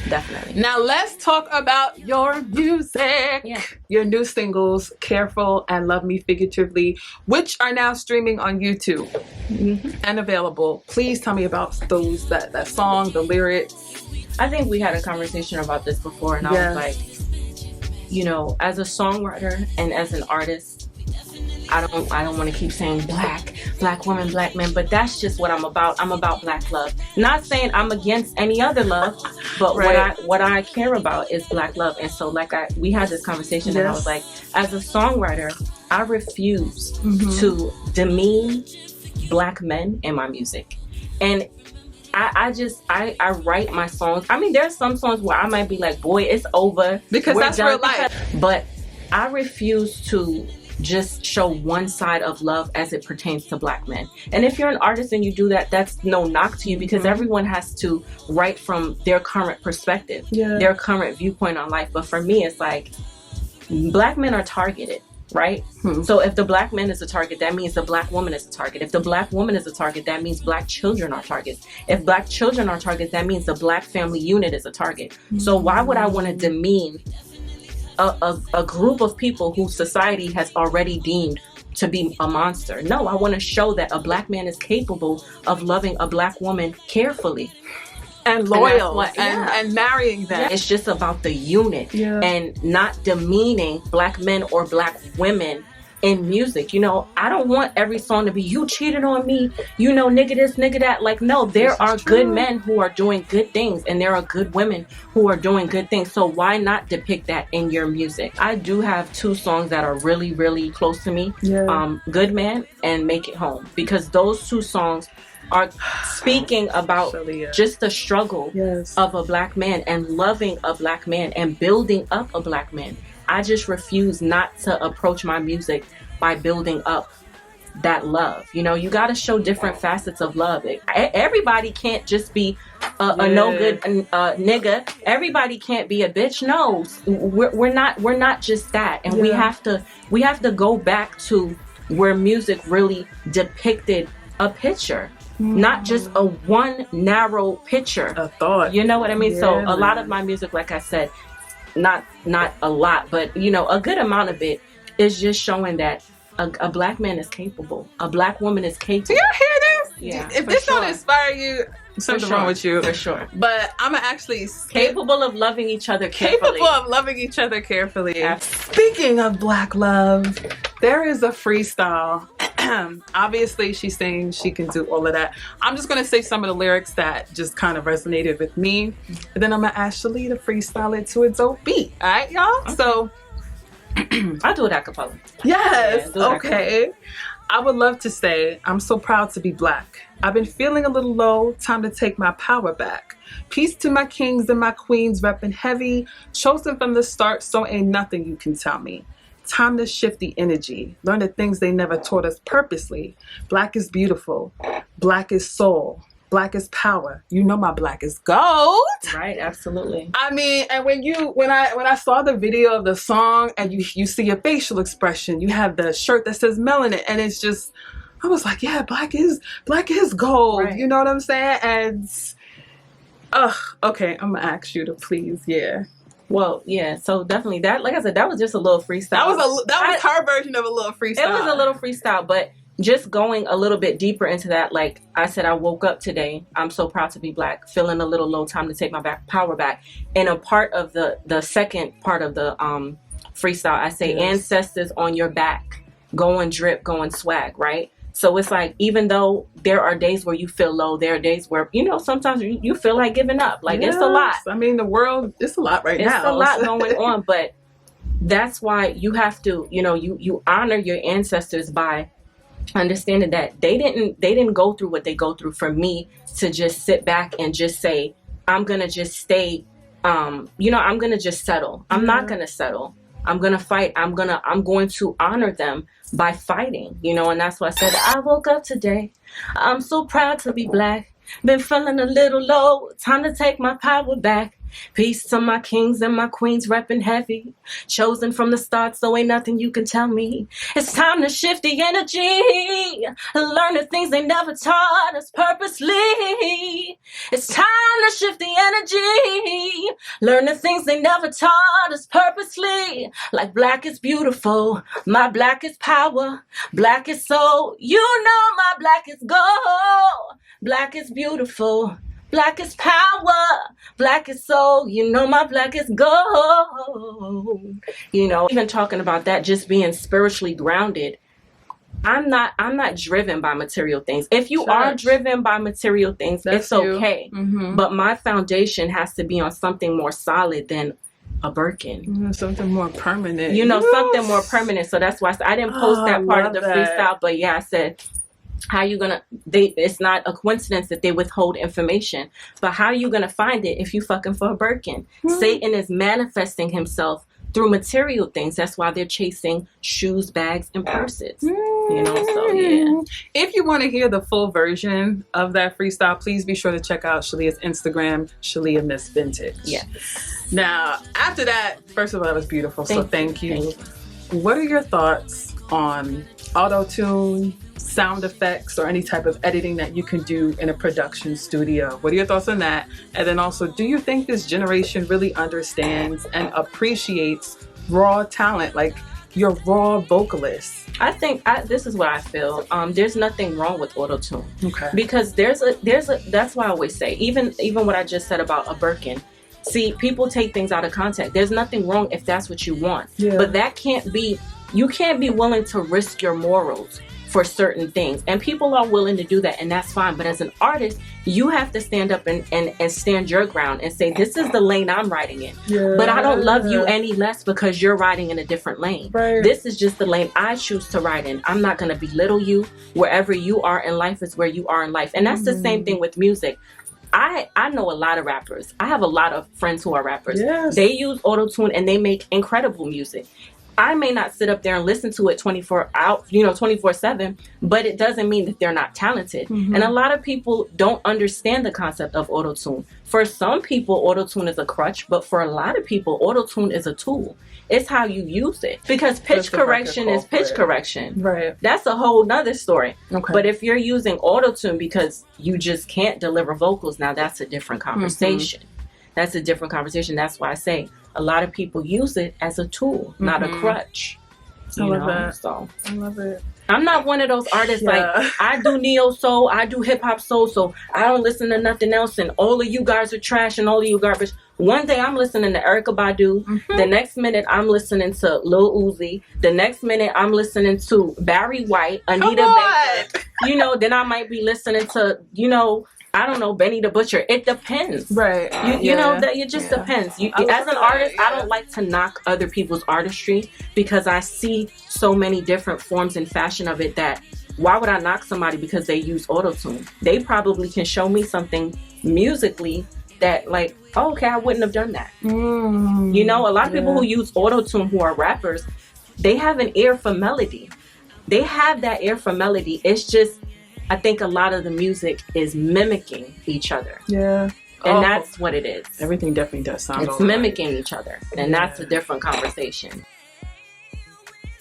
Definitely. Now let's talk about your music. Yeah. Your new singles, Careful and Love Me Figuratively, which are now streaming on YouTube and available. Please tell me about those, that song, the lyrics. I think we had a conversation about this before, and I was like, you know, as a songwriter and as an artist, I don't want to keep saying black woman, black man, but that's just what I'm about. I'm about black love. Not saying I'm against any other love, but what I care about is black love. And so we had this conversation and I was like, as a songwriter, I refuse to demean black men in my music. And I write my songs. I mean, there's some songs where I might be like, boy, it's over. Because that's real life. But I refuse to just show one side of love as it pertains to black men. And if you're an artist and you do that, that's no knock to you, because everyone has to write from their current perspective, their current viewpoint on life. But for me, it's like, black men are targeted, right? So if the black man is a target, that means the black woman is a target. If the black woman is a target, that means black children are targets. If black children are targets, that means the black family unit is a target. So why would I want to demean a group of people who society has already deemed to be a monster? No, I want to show that a black man is capable of loving a black woman carefully. And loyal and marrying them. It's just about the unit and not demeaning black men or black women in music. You know, I don't want every song to be, you cheated on me, you know, nigga this, nigga that. Like, no, there are good men who are doing good things, and there are good women who are doing good things. So why not depict that in your music? I do have 2 songs that are really, really close to me. Good Man and Make It Home, because those 2 songs are speaking about just the struggle of a black man and loving a black man and building up a black man. I just refuse not to approach my music by building up that love. You know, you got to show different facets of love. Everybody can't just be a no good nigga. Everybody can't be a bitch. No, we're not just that. And we have to go back to where music really depicted a picture. Not just a one narrow picture. A thought. You know what I mean? So a lot of my music, like I said, not a lot, but you know, a good amount of it is just showing that a black man is capable. A black woman is capable. Do y'all hear this? Yeah. If this don't inspire you, something wrong with you. For sure. But I'm actually capable of loving each other carefully. Capable of loving each other carefully. Speaking of black love, there is a freestyle. Obviously, she's saying she can do all of that. I'm just going to say some of the lyrics that just kind of resonated with me. And then I'm going to ask Shalea to freestyle it to a dope beat. All right, y'all? Okay. So I'll do it a cappella. Yes. Okay. I would love to say, I'm so proud to be black. I've been feeling a little low. Time to take my power back. Peace to my kings and my queens, repping heavy. Chosen from the start, so ain't nothing you can tell me. Time to shift the energy. Learn the things they never taught us purposely. Black is beautiful. Black is soul. Black is power. You know my black is gold. Right, absolutely. I mean, and when I saw the video of the song and you see your facial expression, you have the shirt that says melanin, and it's just, I was like, yeah, black is gold. Right. You know what I'm saying? And okay, I'm gonna ask you to please, Well, yeah, so definitely that, like I said, that was just a little freestyle. That was her version of a little freestyle. It was a little freestyle, but just going a little bit deeper into that, like I said, I woke up today. I'm so proud to be black, feeling a little low, time to take my power back. And a part of the second part of the freestyle, I say, ancestors on your back, going drip, going swag, right? So it's like, even though there are days where you feel low, there are days where, you know, sometimes you feel like giving up. Like, it's a lot. I mean, the world, it's a lot now. It's a lot going on, but that's why you have to, you know, you honor your ancestors by understanding that they didn't go through what they go through for me to just sit back and just say, I'm going to just stay, I'm going to just settle. I'm not going to settle. I'm going to fight. I'm going to honor them by fighting, you know, and that's why I said, I woke up today. I'm so proud to be black. Been feeling a little low. Time to take my power back. Peace to my kings and my queens, repping heavy. Chosen from the start, so ain't nothing you can tell me. It's time to shift the energy. Learn the things they never taught us purposely. It's time to shift the energy. Learn the things they never taught us purposely. Like black is beautiful, my black is power, black is soul. You know my black is gold. Black is beautiful, black is power, black is soul. You know my black is gold. You know, even talking about that, just being spiritually grounded. I'm not driven by material things. If you are driven by material things, it's okay. But my foundation has to be on something more solid than a Birkin. Something more permanent. You know, something more permanent. So that's why I didn't post that part of the freestyle. But yeah, I said, how you gonna, it's not a coincidence that they withhold information. But how are you gonna find it if you fucking for a Birkin? Satan is manifesting himself through material things. That's why they're chasing shoes, bags, and purses. You know, so yeah. If you want to hear the full version of that freestyle, please be sure to check out Shalea's Instagram, Shalea Miss Vintage. Yeah. Now, after that, first of all, it was beautiful. Thank you. What are your thoughts on Autotune, sound effects, or any type of editing that you can do in a production studio? What are your thoughts on that? And then also, do you think this generation really understands and appreciates raw talent, like your raw vocalist? I think this is what I feel. There's nothing wrong with Autotune. Okay. Because there's a that's why I always say, even what I just said about a Birkin. See, people take things out of context. There's nothing wrong if that's what you want. Yeah. But that can't be, you can't be willing to risk your morals for certain things. And people are willing to do that, and that's fine. But as an artist, you have to stand up and stand your ground and say, this is the lane I'm riding in. Yeah. But I don't love you any less because you're riding in a different lane. Right. This is just the lane I choose to ride in. I'm not going to belittle you. Wherever you are in life is where you are in life. And that's the same thing with music. I know a lot of rappers. I have a lot of friends who are rappers. Yes. They use Autotune and they make incredible music. I may not sit up there and listen to it 24/7, but it doesn't mean that they're not talented. And a lot of people don't understand the concept of Autotune. For some people, Autotune is a crutch, but for a lot of people, Autotune is a tool. It's how you use it. Because pitch correction is pitch correction. Right. That's a whole nother story. Okay. But if you're using Autotune because you just can't deliver vocals, now that's a different conversation. That's a different conversation. That's why I say a lot of people use it as a tool, not a crutch. I love that. So I love it. I'm not one of those artists like, I do neo soul, I do hip hop soul, so I don't listen to nothing else, and all of you guys are trash and all of you garbage. One day I'm listening to Erykah Badu. The next minute I'm listening to Lil Uzi. The next minute I'm listening to Barry White, Anita Baker. You know, then I might be listening to, you know, I don't know, Benny the Butcher. It depends. Right. You know, that it just depends. As an artist, I don't like to knock other people's artistry because I see so many different forms and fashion of it that why would I knock somebody because they use Autotune? They probably can show me something musically that like, oh, okay, I wouldn't have done that. You know, a lot of people who use Autotune who are rappers, they have an ear for melody. They have that ear for melody. It's just, I think a lot of the music is mimicking each other. Yeah. And that's what it is. Everything definitely does sound It's mimicking each other. And that's a different conversation.